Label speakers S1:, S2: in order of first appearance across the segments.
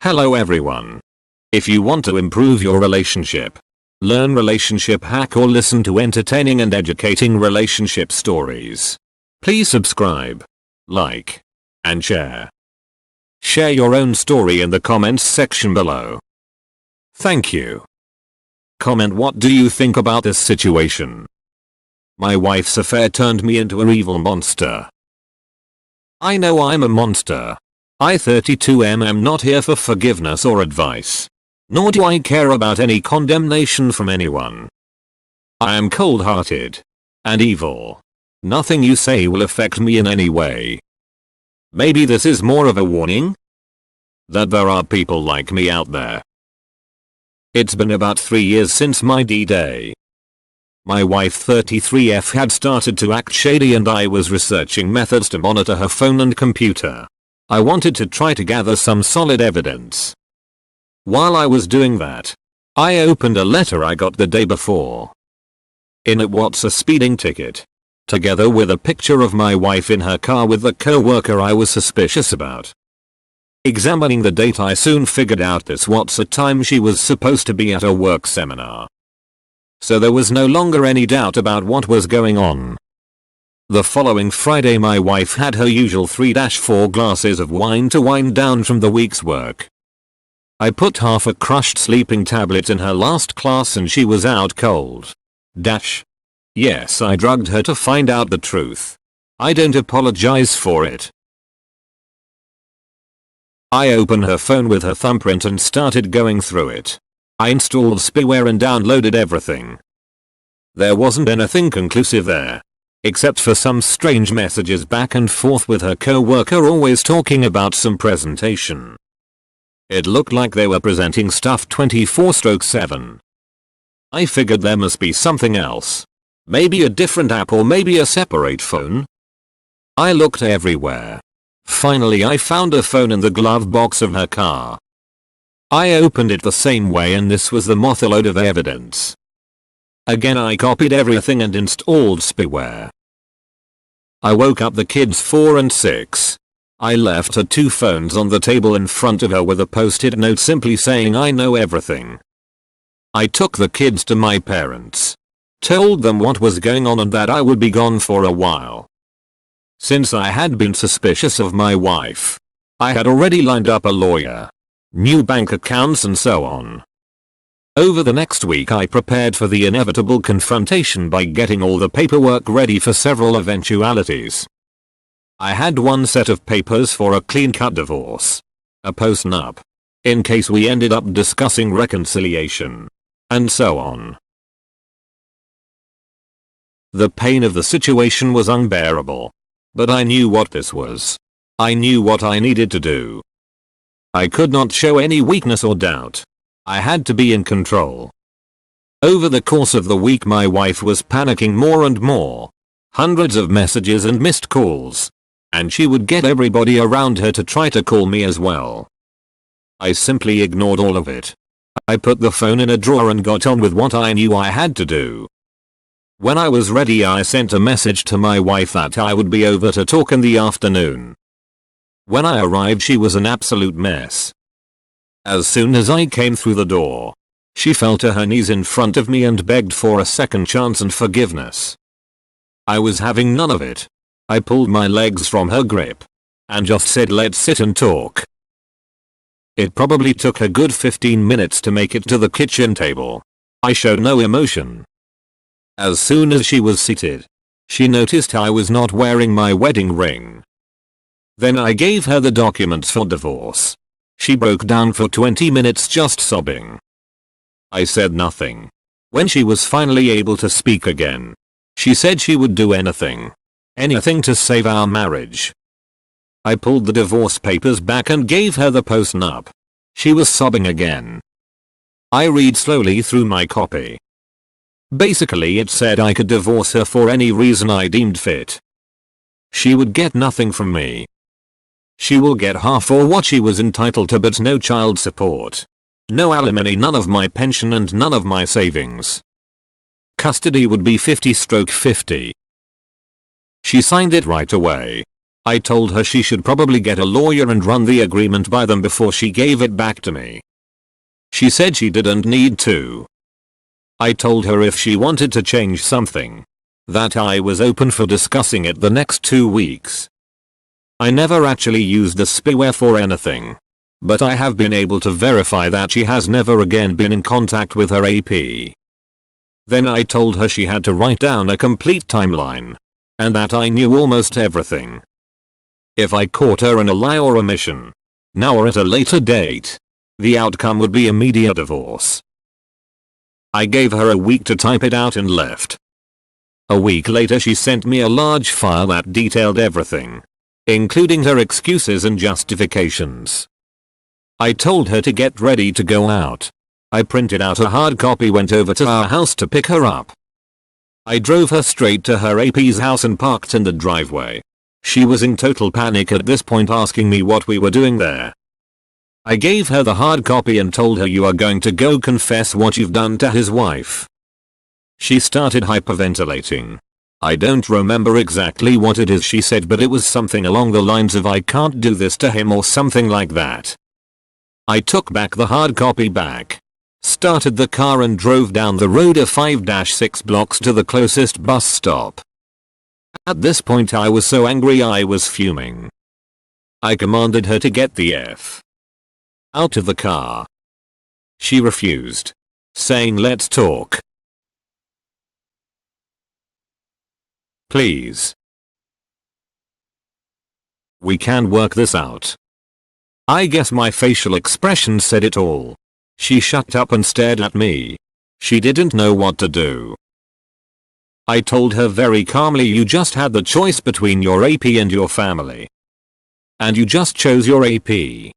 S1: Hello everyone. If you want to improve your relationship, learn relationship hack or listen to entertaining and educating relationship stories, please subscribe, like, and share. Share your own story in the comments section below. Thank you. Comment what do you think about this situation. My wife's affair turned me into an evil monster. I know I'm a monster. I 32 am not here for forgiveness or advice. Nor do I care about any condemnation from anyone. I am cold-hearted and evil. Nothing you say will affect me in any way. Maybe this is more of a warning that there are people like me out there. It's been about 3 years since my D-Day. My wife 33F had started to act shady and I was researching methods to monitor her phone and computer. I wanted to try to gather some solid evidence. While I was doing that, I opened a letter I got the day before. In it was a speeding ticket, together with a picture of my wife in her car with the co-worker I was suspicious about. Examining the date, I soon figured out this was a time she was supposed to be at a work seminar. So there was no longer any doubt about what was going on. The following Friday my wife had her usual 3-4 glasses of wine to wind down from the week's work. I put half a crushed sleeping tablet in her last class and she was out cold. Yes, I drugged her to find out the truth. I don't apologize for it. I opened her phone with her thumbprint and started going through it. I installed spyware and downloaded everything. There wasn't anything conclusive there, except for some strange messages back and forth with her co-worker always talking about some presentation. It looked like they were presenting stuff 24/7. I figured there must be something else. Maybe a different app or maybe a separate phone. I looked everywhere. Finally I found a phone in the glove box of her car. I opened it the same way and this was the load of evidence. Again I copied everything and installed spyware. I woke up the kids 4 and 6. I left her 2 phones on the table in front of her with a post-it note simply saying I know everything. I took the kids to my parents, told them what was going on and that I would be gone for a while. Since I had been suspicious of my wife, I had already lined up a lawyer, new bank accounts and so on. Over the next week I prepared for the inevitable confrontation by getting all the paperwork ready for several eventualities. I had one set of papers for a clean-cut divorce, a post-nup, in case we ended up discussing reconciliation, and so on. The pain of the situation was unbearable, but I knew what this was. I knew what I needed to do. I could not show any weakness or doubt. I had to be in control. Over the course of the week my wife was panicking more and more. Hundreds of messages and missed calls. And she would get everybody around her to try to call me as well. I simply ignored all of it. I put the phone in a drawer and got on with what I knew I had to do. When I was ready I sent a message to my wife that I would be over to talk in the afternoon. When I arrived she was an absolute mess. As soon as I came through the door, she fell to her knees in front of me and begged for a second chance and forgiveness. I was having none of it. I pulled my legs from her grip and just said let's sit and talk. It probably took a good 15 minutes to make it to the kitchen table. I showed no emotion. As soon as she was seated, she noticed I was not wearing my wedding ring. Then I gave her the documents for divorce. She broke down for 20 minutes just sobbing. I said nothing. When she was finally able to speak again, she said she would do anything to save our marriage. I pulled the divorce papers back and gave her the post-nup. She was sobbing again. I read slowly through my copy. Basically it said I could divorce her for any reason I deemed fit. She would get nothing from me. She will get half or what she was entitled to but no child support, no alimony, none of my pension and none of my savings. Custody would be 50/50. She signed it right away. I told her she should probably get a lawyer and run the agreement by them before she gave it back to me. She said she didn't need to. I told her if she wanted to change something, that I was open for discussing it the next 2 weeks. I never actually used the spyware for anything, but I have been able to verify that she has never again been in contact with her AP. Then I told her she had to write down a complete timeline, and that I knew almost everything. If I caught her in a lie or omission, now or at a later date, the outcome would be immediate divorce. I gave her a week to type it out and left. A week later she sent me a large file that detailed everything, including her excuses and justifications. I told her to get ready to go out. I printed out a hard copy, went over to our house to pick her up. I drove her straight to her AP's house and parked in the driveway. She was in total panic at this point, asking me what we were doing there. I gave her the hard copy and told her, you are going to go confess what you've done to his wife. She started hyperventilating. I don't remember exactly what it is she said, but it was something along the lines of I can't do this to him or something like that. I took back the hard copy back, started the car and drove down the road a 5-6 blocks to the closest bus stop. At this point I was so angry I was fuming. I commanded her to get the F out of the car. She refused, saying, "Let's talk. Please. We can work this out." I guess my facial expression said it all. She shut up and stared at me. She didn't know what to do. I told her very calmly, you just had the choice between your AP and your family. And you just chose your AP.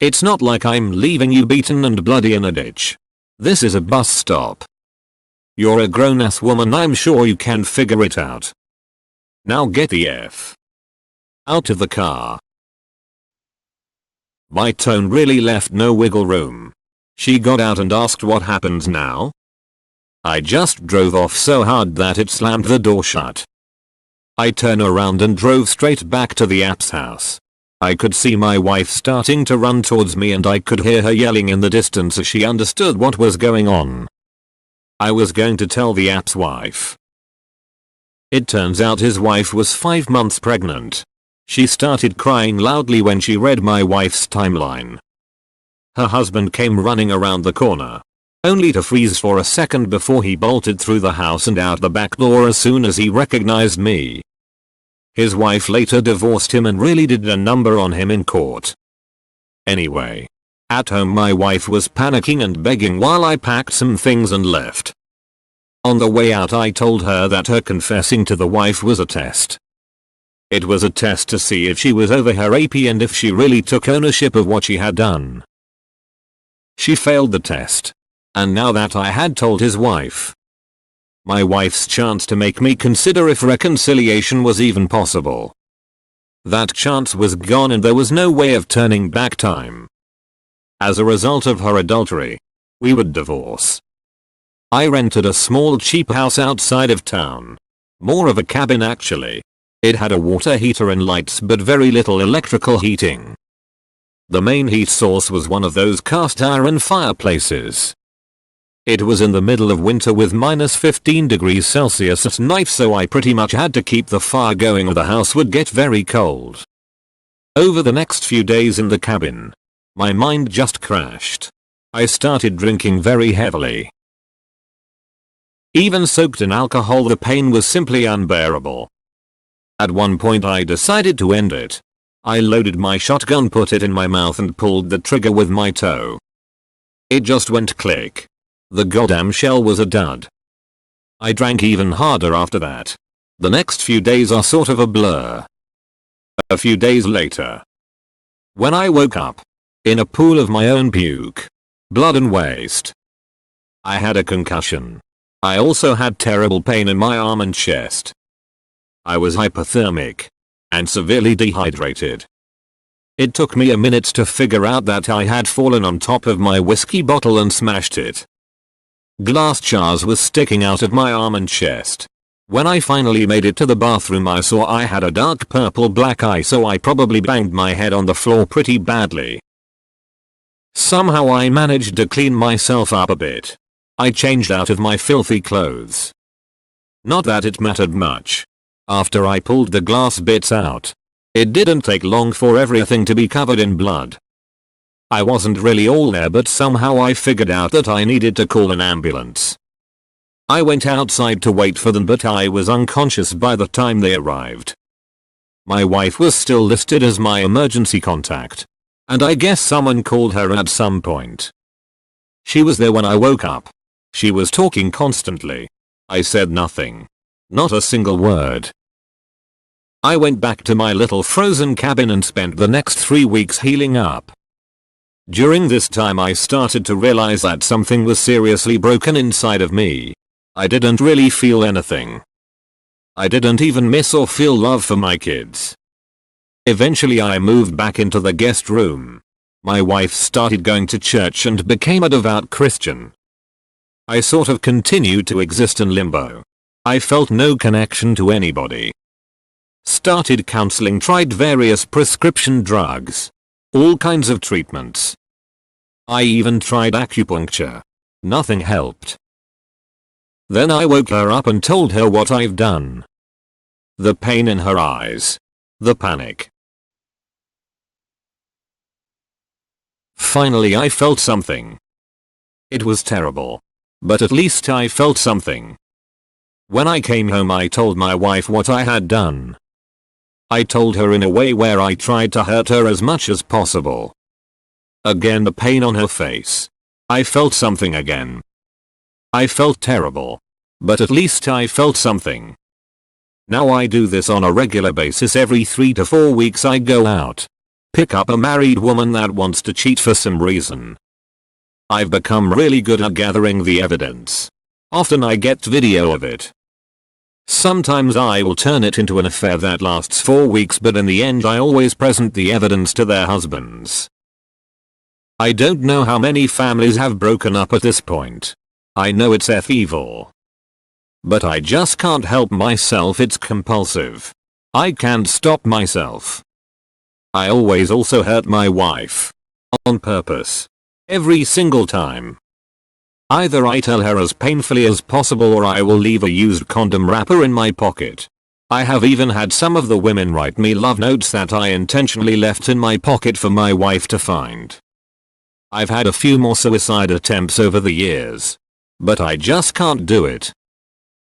S1: It's not like I'm leaving you beaten and bloody in a ditch. This is a bus stop. You're a grown-ass woman, I'm sure you can figure it out. Now get the F out of the car. My tone really left no wiggle room. She got out and asked what happens now. I just drove off so hard that it slammed the door shut. I turned around and drove straight back to the app's house. I could see my wife starting to run towards me and I could hear her yelling in the distance as she understood what was going on. I was going to tell the app's wife. It turns out his wife was 5 months pregnant. She started crying loudly when she read my wife's timeline. Her husband came running around the corner, only to freeze for a second before he bolted through the house and out the back door as soon as he recognized me. His wife later divorced him and really did a number on him in court. Anyway, at home my wife was panicking and begging while I packed some things and left. On the way out I told her that her confessing to the wife was a test. It was a test to see if she was over her AP and if she really took ownership of what she had done. She failed the test. And now that I had told his wife, my wife's chance to make me consider if reconciliation was even possible, that chance was gone and there was no way of turning back time. As a result of her adultery, we would divorce. I rented a small cheap house outside of town. More of a cabin actually. It had a water heater and lights but very little electrical heating. The main heat source was one of those cast iron fireplaces. It was in the middle of winter with -15 degrees Celsius at night, so I pretty much had to keep the fire going or the house would get very cold. Over the next few days in the cabin, my mind just crashed. I started drinking very heavily. Even soaked in alcohol, the pain was simply unbearable. At one point I decided to end it. I loaded my shotgun, put it in my mouth and pulled the trigger with my toe. It just went click. The goddamn shell was a dud. I drank even harder after that. The next few days are sort of a blur. A few days later, when I woke up in a pool of my own puke, blood and waste, I had a concussion. I also had terrible pain in my arm and chest. I was hypothermic and severely dehydrated. It took me a minute to figure out that I had fallen on top of my whiskey bottle and smashed it. Glass jars were sticking out of my arm and chest. When I finally made it to the bathroom, I saw I had a dark purple black eye, so I probably banged my head on the floor pretty badly. Somehow I managed to clean myself up a bit. I changed out of my filthy clothes. Not that it mattered much. After I pulled the glass bits out, it didn't take long for everything to be covered in blood. I wasn't really all there, but somehow I figured out that I needed to call an ambulance. I went outside to wait for them, but I was unconscious by the time they arrived. My wife was still listed as my emergency contact, and I guess someone called her at some point. She was there when I woke up. She was talking constantly. I said nothing. Not a single word. I went back to my little frozen cabin and spent the next 3 weeks healing up. During this time I started to realize that something was seriously broken inside of me. I didn't really feel anything. I didn't even miss or feel love for my kids. Eventually I moved back into the guest room. My wife started going to church and became a devout Christian. I sort of continued to exist in limbo. I felt no connection to anybody. Started counseling, tried various prescription drugs. All kinds of treatments. I even tried acupuncture. Nothing helped. Then I woke her up and told her what I've done. The pain in her eyes. The panic. Finally I felt something. It was terrible. But at least I felt something. When I came home I told my wife what I had done. I told her in a way where I tried to hurt her as much as possible. Again the pain on her face. I felt something again. I felt terrible. But at least I felt something. Now I do this on a regular basis. Every 3 to 4 weeks I go out. Pick up a married woman that wants to cheat for some reason. I've become really good at gathering the evidence. Often I get video of it. Sometimes I will turn it into an affair that lasts 4 weeks, but in the end I always present the evidence to their husbands. I don't know how many families have broken up at this point. I know it's evil. But I just can't help myself, it's compulsive. I can't stop myself. I always also hurt my wife. On purpose. Every single time. Either I tell her as painfully as possible or I will leave a used condom wrapper in my pocket. I have even had some of the women write me love notes that I intentionally left in my pocket for my wife to find. I've had a few more suicide attempts over the years. But I just can't do it.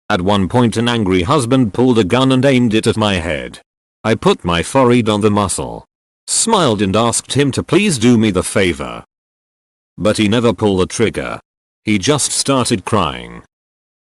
S1: At one point an angry husband pulled a gun and aimed it at my head. I put my forehead on the muzzle. Smiled and asked him to please do me the favor. But he never pulled the trigger. He just started crying.